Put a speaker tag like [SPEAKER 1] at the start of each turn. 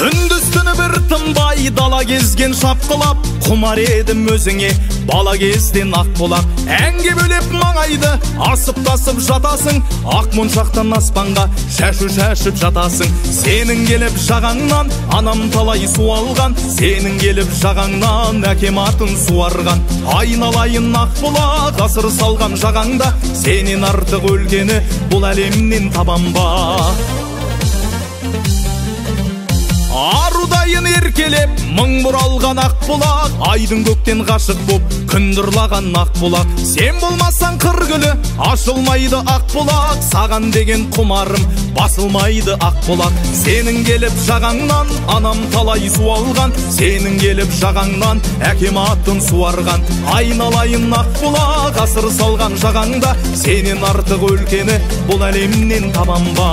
[SPEAKER 1] Күндіз-түні бір тынбай дала кезген шапқылап, құмар едім өзіңе бала кезден ақ болақ. Әнге бөлеп маңайды асып-тасып жатасың, ақ моншақтан аспанға шашу-шашып жатасың. Сенің келіп жағаңнан анам талай су алған, сенің келіп жағаңнан әкем атын суарған. Айналайын ақ болақ, ғасыр салған жағаңда, сенен артық өлкені бұл әлемнен табам ба. Арудайын еркелеп, мың бұралған ақ бұлақ, айдың көктен ғашық боп, күндірлаған ақ бұлақ. Сен болмасаң қыр гүлі, ашылмайды ақ бұлақ, саған деген құмарым басылмайды ақ бұлақ. Сенің келіп жағаңнан анам талай су алған, сенің келіп жағаңнан әкем атын суарған. Айналайын ақ бұлақ, ғасыр салған жағаңда, сенен артық өлкені бұл әлемнен табам ба.